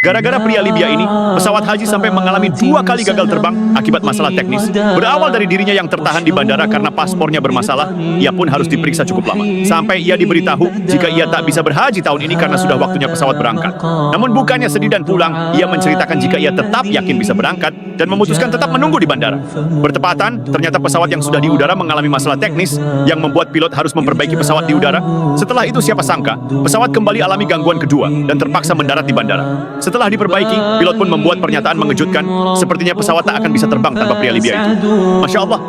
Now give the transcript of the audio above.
Gara-gara pria Libya ini, pesawat haji sampai mengalami 2 kali gagal terbang akibat masalah teknis. Berawal dari dirinya yang tertahan di bandara karena paspornya bermasalah, ia pun harus diperiksa cukup lama. Sampai ia diberitahu jika ia tak bisa berhaji tahun ini karena sudah waktunya pesawat berangkat. Namun bukannya sedih dan pulang, ia menceritakan jika ia tetap yakin bisa berangkat dan memutuskan tetap menunggu di bandara. Bertepatan, ternyata pesawat yang sudah di udara mengalami masalah teknis yang membuat pilot harus memperbaiki pesawat di udara. Setelah itu siapa sangka, pesawat kembali alami gangguan kedua dan terpaksa mendarat di bandara. Setelah diperbaiki, pilot pun membuat pernyataan mengejutkan, sepertinya pesawat tak akan bisa terbang tanpa pria Libya itu. Masya Allah.